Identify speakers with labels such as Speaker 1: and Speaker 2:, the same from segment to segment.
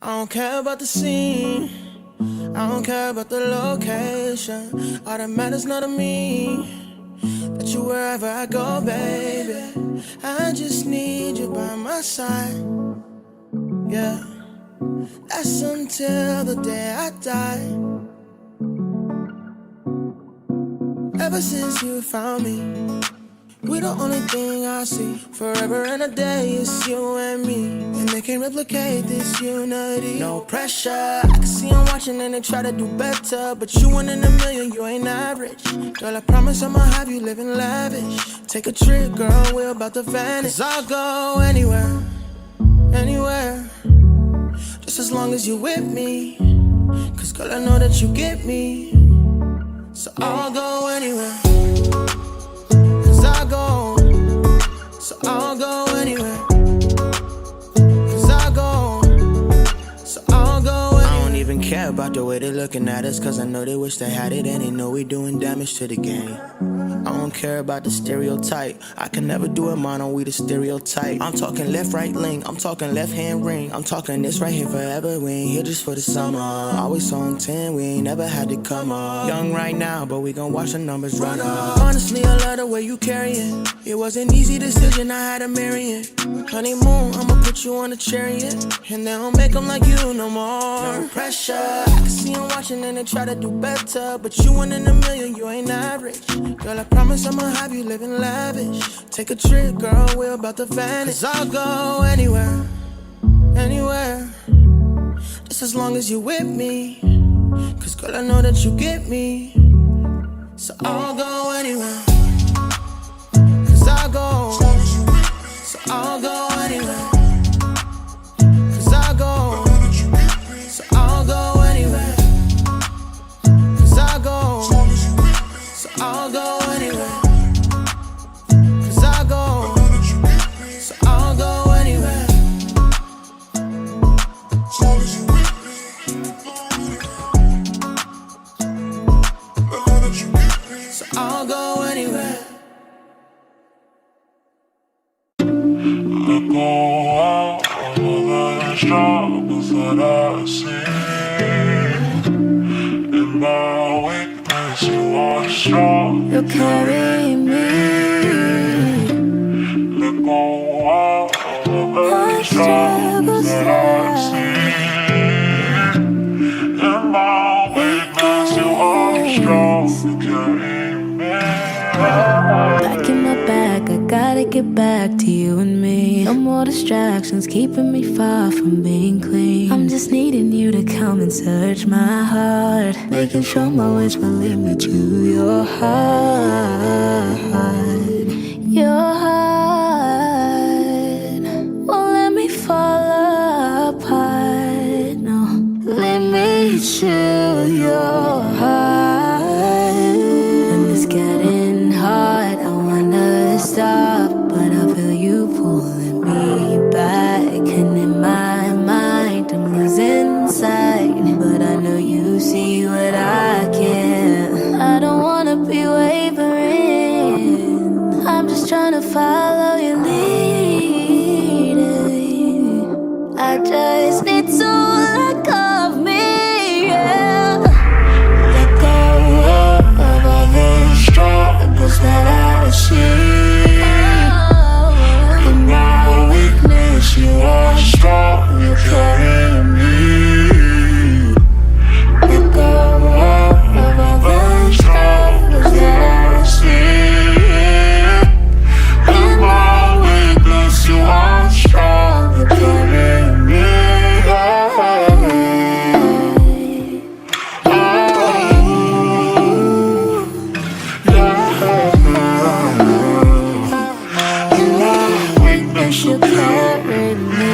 Speaker 1: I don't care about the scene, I don't care about the location. All that matters not to me, that you wherever I go, baby. I just need you by my side, yeah. That's until the day I die. Ever since you found me, we the only thing I see. Forever and a day, it's you and me, and they can't replicate this unity. No pressure, I can see them watching and they try to do better, but you one in a million, you ain't average. Girl, I promise I'ma have you living lavish. Take a trip, girl, we're about to vanish. 'Cause I'll go anywhere, anywhere, just as long as you with me. 'Cause girl, I know that you get me, so I'll go anywhere. I'll go, so I'll go anywhere. 'Cause I'll go, so I'll go anywhere. I don't even care about the way they're looking at us, 'cause I know they wish they had it and they know we doing damage to the game. I don't care about the stereotype, I can never do it mono, we the stereotype. I'm talking left, right link, I'm talking left hand ring, I'm talking this right here forever, we ain't here just for the summer. Always on 10, we ain't never had to come up. Young right now, but we gon' watch the numbers run up. Honestly, I love the way you carry it. It was an easy decision, I had to marry it. Honeymoon, I'ma put you on a chariot, and they don't make them like you no more. No pressure, I can see them watching and they try to do better, but you one in a million, you ain't average. Girl, I promise I'ma have you living lavish. Take a trip, girl, we're about to vanish. 'Cause I'll go anywhere, anywhere, just as long as you with me. 'Cause girl, I know that you get me, so I'll go anywhere. 'Cause I'll go, so I'll go anywhere. 'Cause I'll go, so I'll go anywhere. 'Cause I'll go, so I'll go anywhere. 'Cause I'll go, so I'll go anywhere. So I'll go anywhere.
Speaker 2: Let go of all of the struggles that I see. In my weakness, you are strong.
Speaker 3: You carry me.
Speaker 2: Let go of all of the struggles that I see. In my weakness, you are strong. You carry me.
Speaker 3: Back in my bag, I gotta get back to you and me. No more distractions keeping me far from being clean. I'm just needing you to come and search my heart, making sure my words will lead me to your heart. Your heart won't let me fall apart. No, lead me to your heart. And it's getting hard, I wanna stop, but I feel you pulling me back. And in my mind, I'm losing sight, but I know you see what I can. I don't wanna be wavering, I'm just trying to follow your lead. I just need to let go of me, yeah. Let go of all the struggles that I see. In my weakness, you are strong, you carry me. Let go of all the struggles that I see. In my weakness, you are strong, you carry me. You carry me.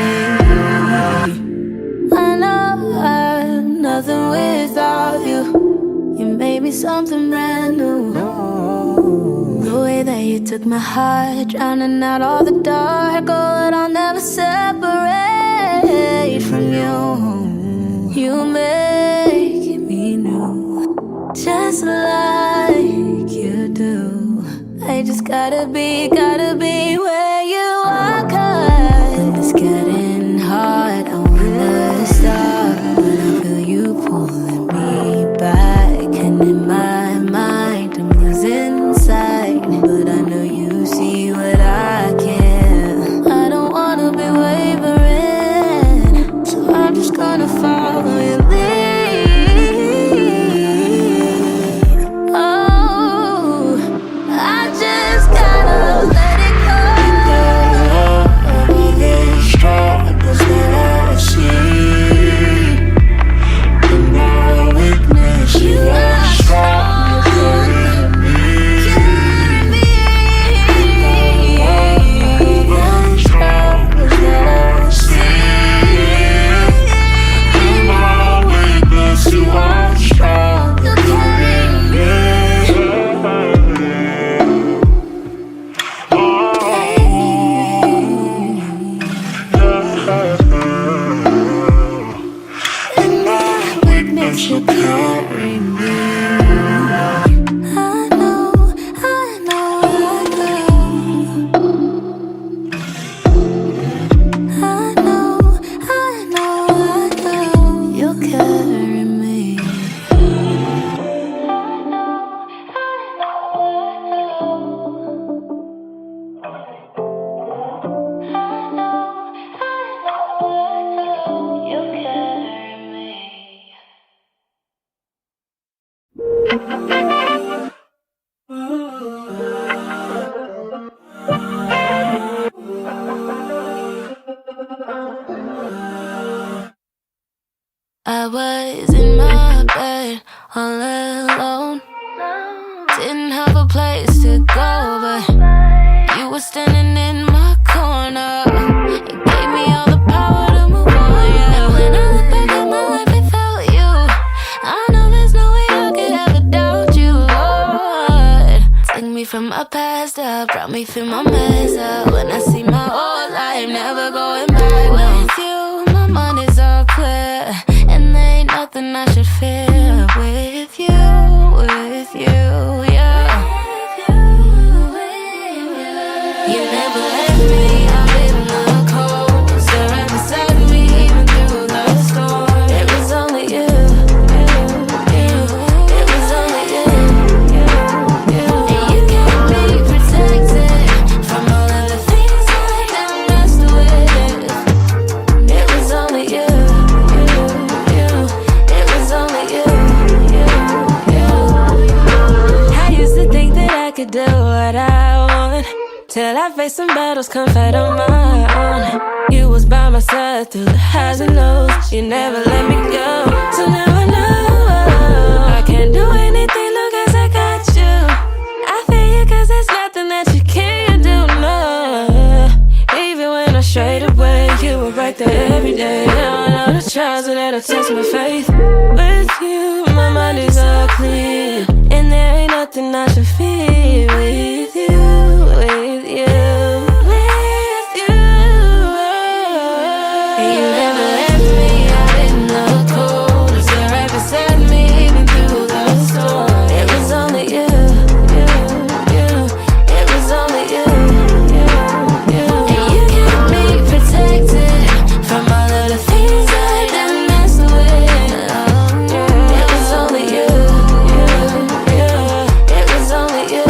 Speaker 3: I know I'm nothing without you. You made me something brand new. The way that you took my heart, drowning out all the dark. Oh, that I'll never separate from you. You make me new, just like you do. I just gotta be where you are, 'cause it's getting hard, I wanna stop. I was in my bed all alone. Didn't have a place to go, but you were standing in my corner. You gave me all the power to move on, yeah. And when I look back at my life without you, I know there's no way I could ever doubt you, Lord. Took me from my past up, brought me through my mess up. When I see my whole life, never going back. With you, my mind is all clear, and there ain't nothing I should fear. With you, yeah. You never left me out in the cold. Still right beside me even through the storm. It was only you. It was only you. And you kept me protected from all of the things I done messed with. It was only you. It was only you. I used to think that I could do what I want, till I faced some battles, come fight on my own. You was by my side through the highs and lows. You never let me go, so now I know I can't do anything long as I got you. I feel you cause there's nothing that you can't do, no. Even when I strayed away, you were right there every day. Now I know the trials that'll test my faith. With you, my mind is all clear, and there ain't nothing I should fear. With you, with you, with you. You never left me out in the cold. You stood right beside me even through the storm. It was only you. It was only you. And you kept me protected from all of the things I done messed with. It was only you. It was only you.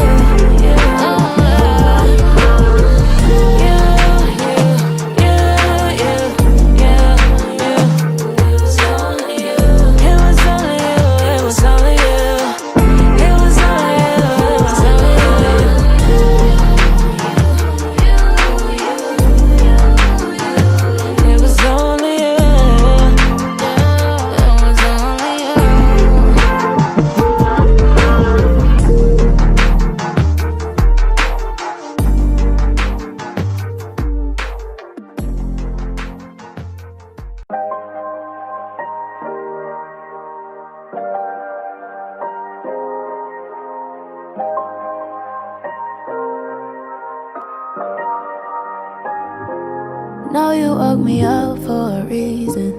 Speaker 3: Know you woke me up for a reason.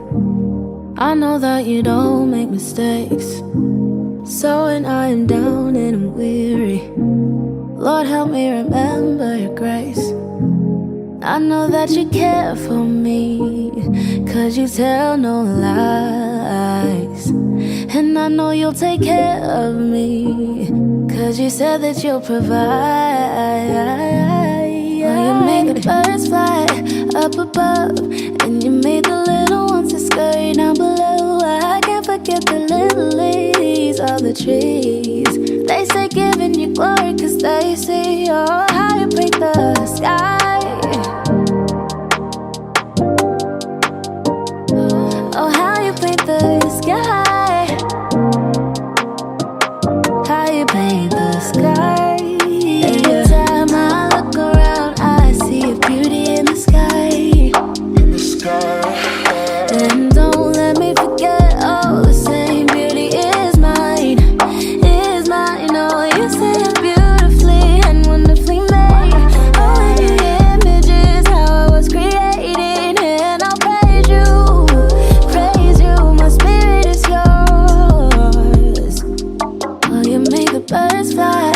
Speaker 3: I know that you don't make mistakes. So when I am down and I'm weary, Lord help me remember your grace. I know that you care for me, cause you tell no lies. And I know you'll take care of me, cause you said that you'll provide. You made the birds fly up above, and you made the little ones to scurry down below. I can't forget the lilies or the trees. They say giving you glory cause they see how you paint the sky. Oh, how you paint the sky. How you paint the sky. Every time I look around, I see a beauty in the sky. In the sky. And don't let me forget, oh, the same beauty is mine. Is mine. Oh, you say I'm beautifully and wonderfully made. Oh, and your image is how I was created. And I'll praise you, praise you. My spirit is yours. Oh, you made the birds fly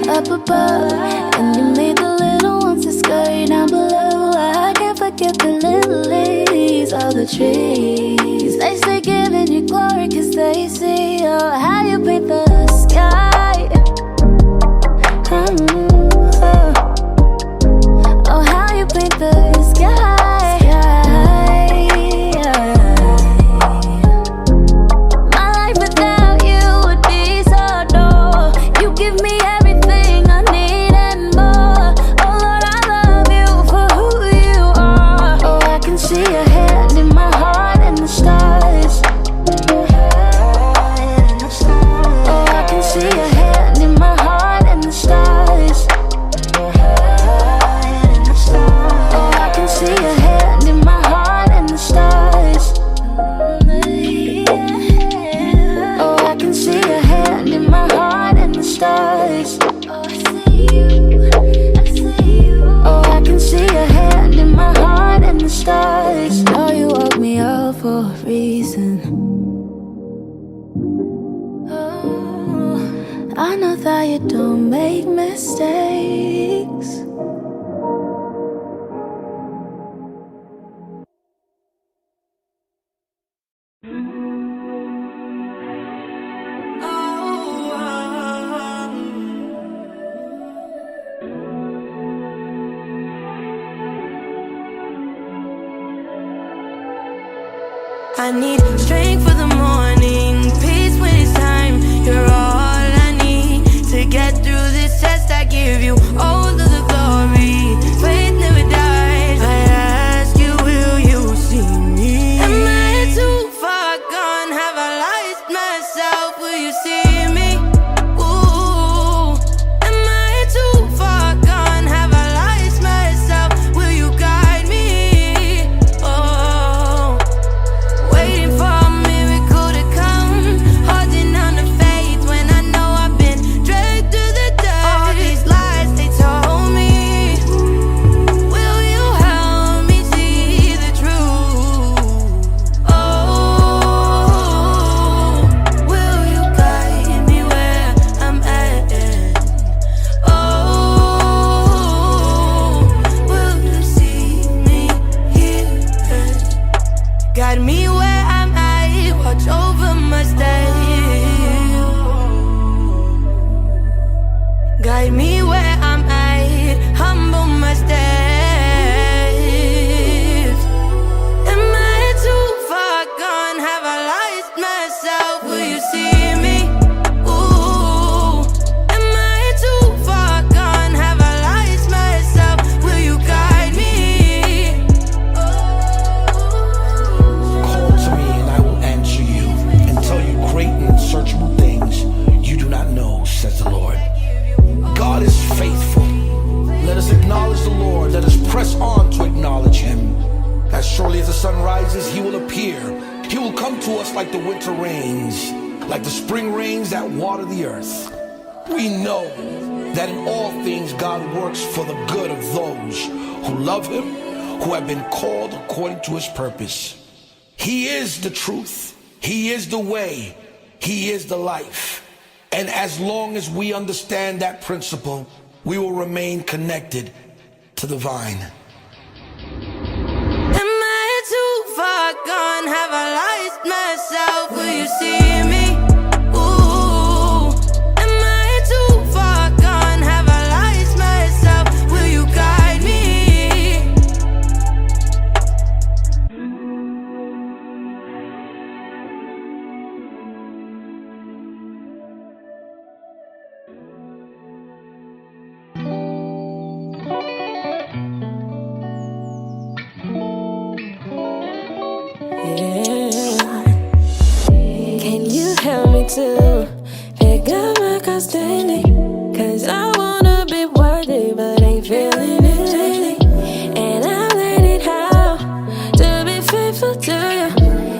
Speaker 3: up above, and you made the little ones to scurry down below. I can't forget the lilies or the trees. They say giving you glory cause they see how you paint the sky. Oh, how you paint the sky. My life without you would be so dull. You give me everything I need and more. Oh Lord, I love you for who you are. Oh, I can see your hand in my heart and the stars. don't make mistakes.
Speaker 4: I need strength for the morning, peace when it's time. You're all I need to get through this test. I give you all of the glory. Faith never dies. I ask you, will you see me? Am I too far gone? Have I lost myself? Will you see me? Ooh. Am I too far gone? Have I lost myself? Will you guide me? Oh. Waiting for a miracle to come, holding on to faith when I know I've been dragged through the dirt. All these lies they told me, will you help me see the truth? Oh, will you guide me where I'm at? Oh, will you see me here? Guide me where I'm at, watch over my steps. Guide me where I'm at, humble my steps. Am I too far gone? Have I lost myself? Will you see me? Ooh. Am I too far gone? Have I lost myself? Will you guide me?
Speaker 5: Call to me and I will answer you and tell you great and unsearchable things you do not know, says the Lord. God is faithful. Let us acknowledge the Lord. Let us press on to acknowledge him. As surely as the sun rises, he will appear. He will come to us like the winter rains, like the spring rains that water the earth. We know that in all things God works for the good of those who love him, who have been called according to his purpose. He is the truth. He is the way. He is the life. And as long as we understand that principle, we will remain connected to the vine.
Speaker 4: Am I too far gone? Have I lost myself? Will you see me? Ooh. Am I too far gone? Have I lost myself? Will you guide me? Yeah. Can you help me to pick up my cross daily? 'Cause I wanna be worthy, but ain't feeling it lately. And I've learned how to be faithful to you.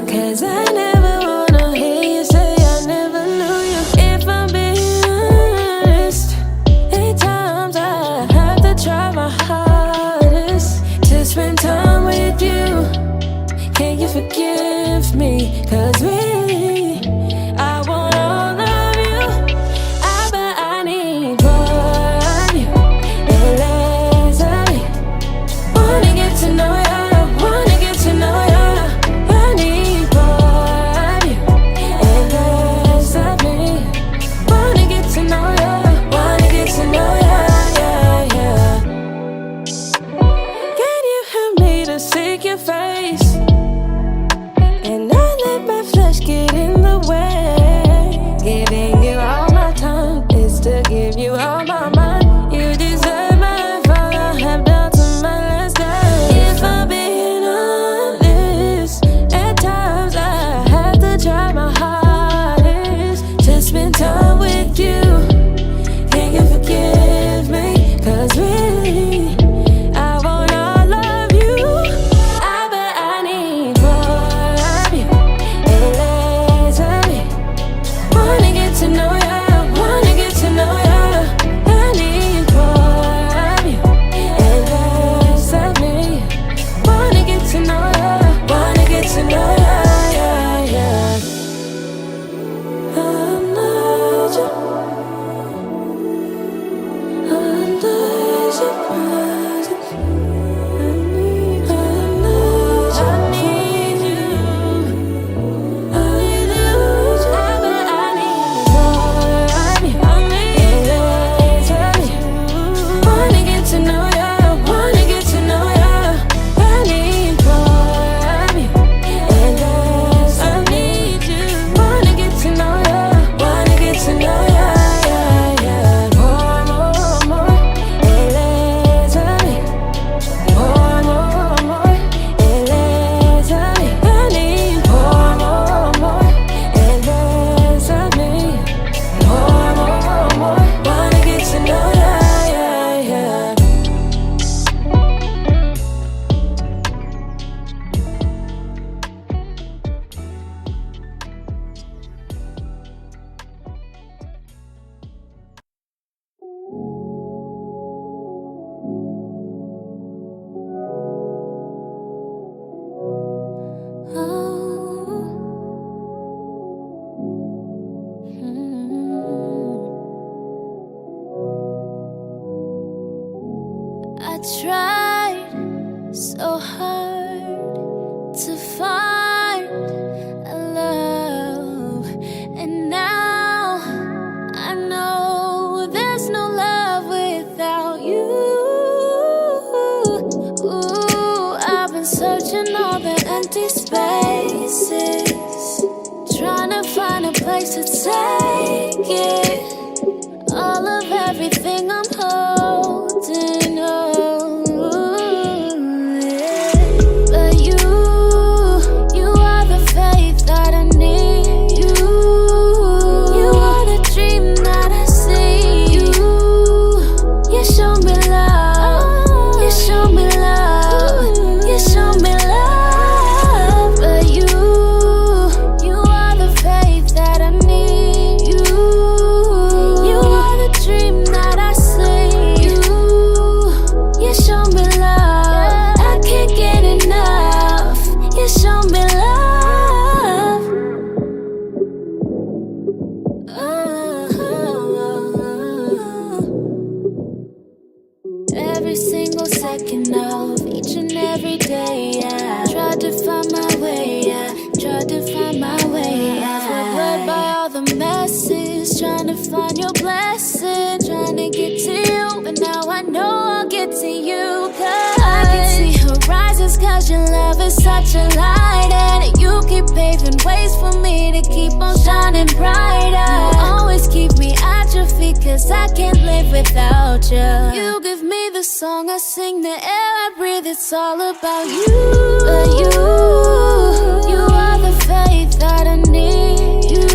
Speaker 4: 'Cause I never wanna hear you say I never knew you. If I'm being honest, at times I have to try my hardest to spend time with you. Can you forgive me? 'Cause really, I want all of you. I bet I need more of you and less of me. Wanna get to know you, wanna get to know you. I need more of you and less of me. Wanna get to know you, wanna get to know you, yeah, yeah. Can you help me to seek your face? And not let my flesh get in the way. Giving you all my time is to give you all my mind. You deserve my fall, I have down to my last day. If I'm being honest, at times I have to try my hardest to spend time with you. Can you forgive me? 'Cause really, I want all of you. I bet I need
Speaker 3: hard to find a love, and now I know there's no love without you. Ooh, I've been searching all the empty spaces, trying to find a place to take it. All of everything I'm holding on, yeah. But you are the faith that I need. You are the dream that I see. You show me love. You show me love. You show me love. But you are the faith that I need. You are the dream that I see. You show me love. I can't get enough. You show me love. Every single second of each and every day, I tried to find my way, I tried to find my way. I feel blurred by all the messes, trying to find your blessing, trying to get to you, but now I know I'll get to you. Cause I can see horizons, cause your love is such a light, and you keep paving ways for me to keep on shining brighter. You always keep me at your feet, cause I can't live without you. You give me the song I sing, the air I breathe, it's all about you. But you are the faith that I need. You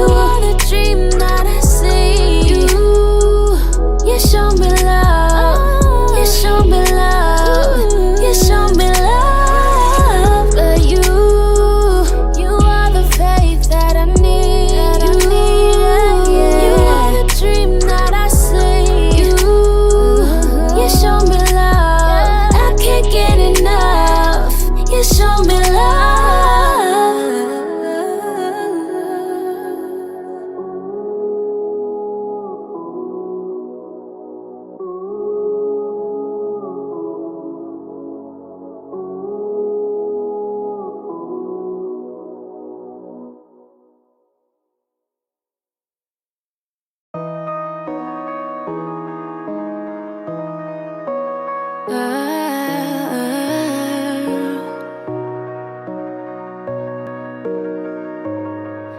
Speaker 3: are the dream that I see. You show me love. You show me love. You show me love. But you are the faith that I need. You are the dream that I see. You show me love. I can't get enough. You show me love.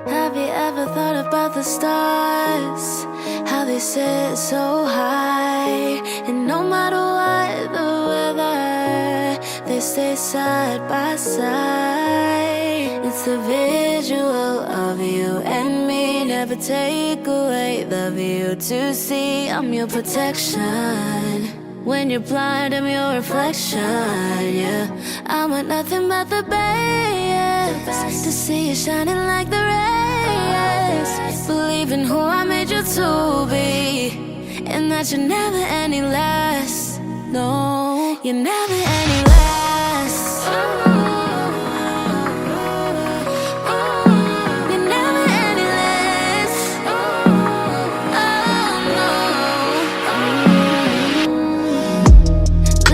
Speaker 3: Have you ever thought about the stars? How they sit so high, and no matter what the weather, they stay side by side. It's a visual of you and me, never take away the view to see. I'm your protection. When you're blind, I'm your reflection, yeah. I want nothing but the best, to see you shining like the rays. Believe in who I made you to be, and that you're never any less. No, you're never any less. You're never any less. Oh no.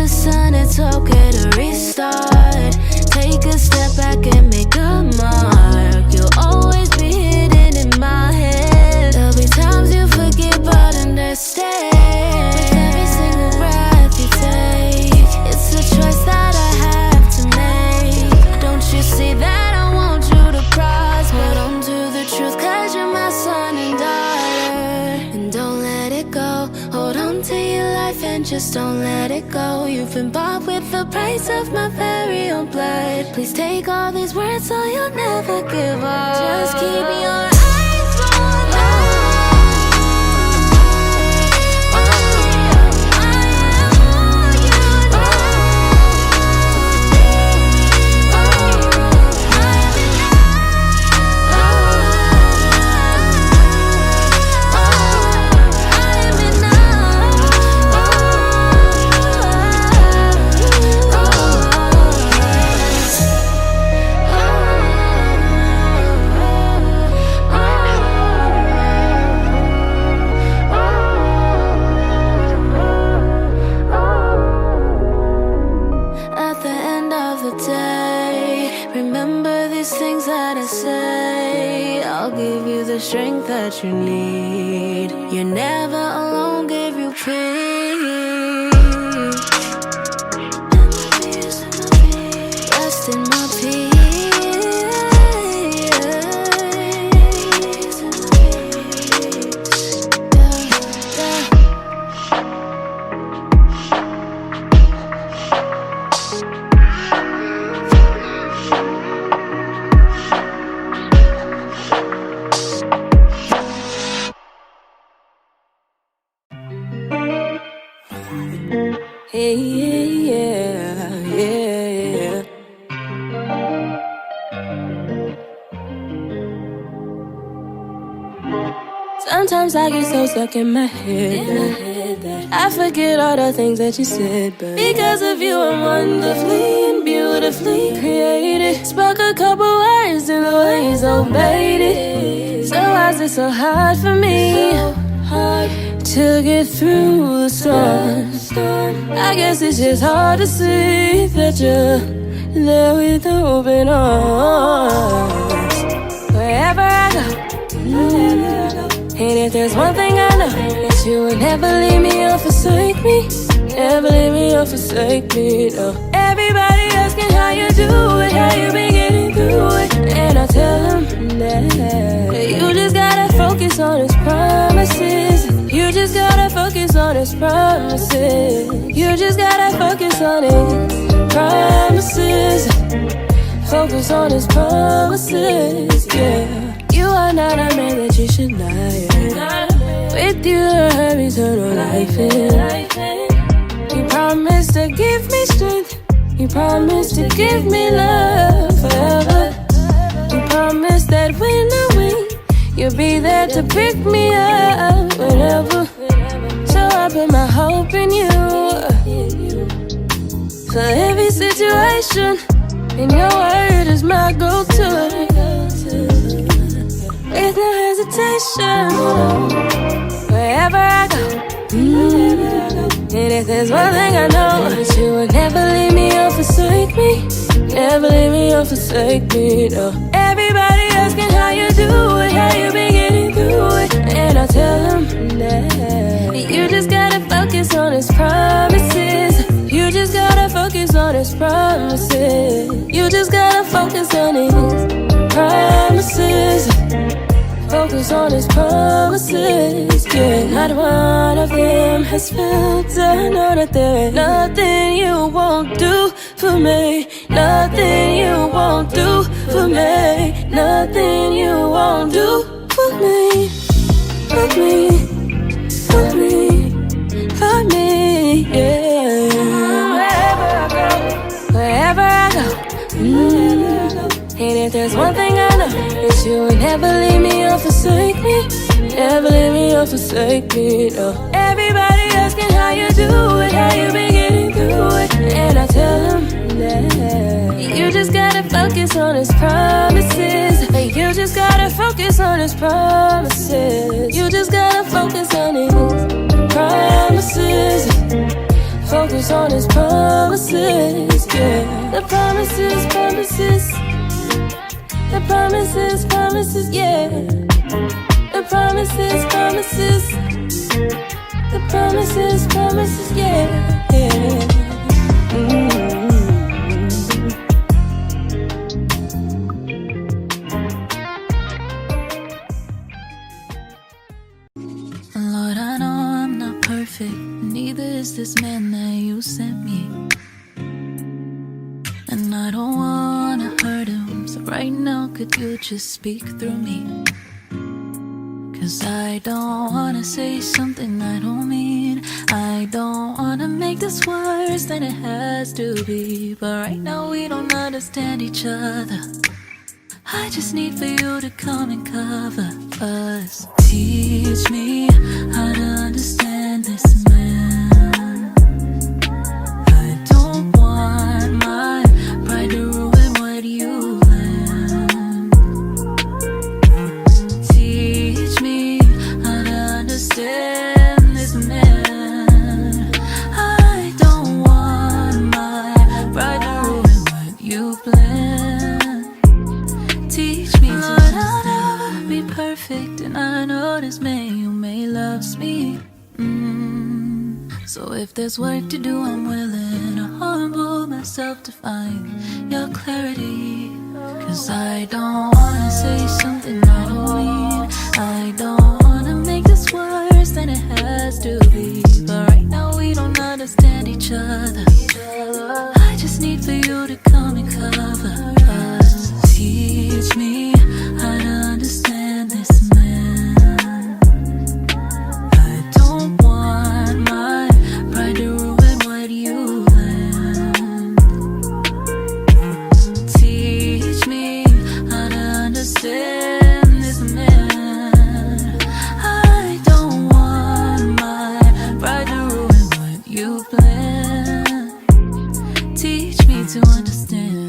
Speaker 3: Listen, it's okay to restart. Take a step back and make a mark. You'll always be hidden in my head. There'll be times you forget but understand. With every single breath you take, it's a choice that I have to make. Don't you see that I want you to prosper? Hold on to the truth, cause you're my son and daughter. And don't let it go. Hold on to your life and just don't let it go. You've been bought with the price of my very own blood. Please take all these words so you'll never give up. Just keep your eyes on us. another day. Remember these things that I say. I'll give you the strength that you need. You're never alone, give you peace. Rest in my peace.
Speaker 4: Hey, yeah, yeah. Sometimes I get so stuck in my head that I forget all the things that you said. But because of you, I'm wonderfully and beautifully created. Spoke a couple words and the ways obeyed it. So why is it so hard for me to get through the storm? I guess it's just hard to see that you're there with open arms. Wherever I go, and if there's one thing I know, that you will never leave me or forsake me. Never leave me or forsake me, no. Everybody asking how you do it, how you been getting through it. And I tell them that you just gotta focus on His promises. You just gotta focus on His promises. You just gotta focus on His promises. Focus on His promises, yeah. You are not a man that you should lie. With you I have eternal life in. You promised to give me strength. You promised to give me love forever. You promised that when I win, you'll be there to pick me up whenever. So I put my hope in you. For every situation, and your word is my go-to. With no hesitation, wherever I go. And if there's one thing I know, that you will never leave me or forsake me. Never leave me or forsake me, no. Everybody asking how you do it, how you been getting through it. And I tell them that you just gotta focus on His promises. You just gotta focus on His promises. You just gotta focus on His promises. Focus on His promises, yeah. Not one of them has failed. I know that there ain't nothing you won't do for me. Nothing you won't do for me. Nothing you won't do for me. For me, for me, for me, yeah. Wherever I go, and if there's one thing I know, that you will never leave me or forsake me. Never leave me or forsake me, no. Everybody asking how you do it, how you been getting through it. And I tell them that you just gotta focus on His promises. You just gotta focus on His promises. You just gotta focus on His promises. Focus on His promises, yeah. The promises, promises. The promises, promises, yeah. The promises, promises. The promises, promises, yeah, yeah.
Speaker 3: Lord, I know I'm not perfect. Neither is this man that you sent me. And I don't wanna hurt him. So right now, could you just speak through me? 'Cause I don't wanna say something I don't mean. I don't wanna make this worse than it has to be. But right now we don't understand each other. I just need for you to come and cover us. Teach me how to understand this man. I don't want my pride to ruin what you planned. Teach me how to understand this man. I don't want my pride to ruin what Lord has made you may loves me. So if there's work to do, I'm willing to humble myself to find your clarity. Cause I don't wanna say something I don't mean. I don't wanna make this worse than it has to be. But right now we don't understand each other. I just need for you to come and cover us. Teach me how to understand this man. I don't want my pride to ruin what you planned. Teach me how to understand this man. I don't want my pride to ruin what you planned. Teach me to understand.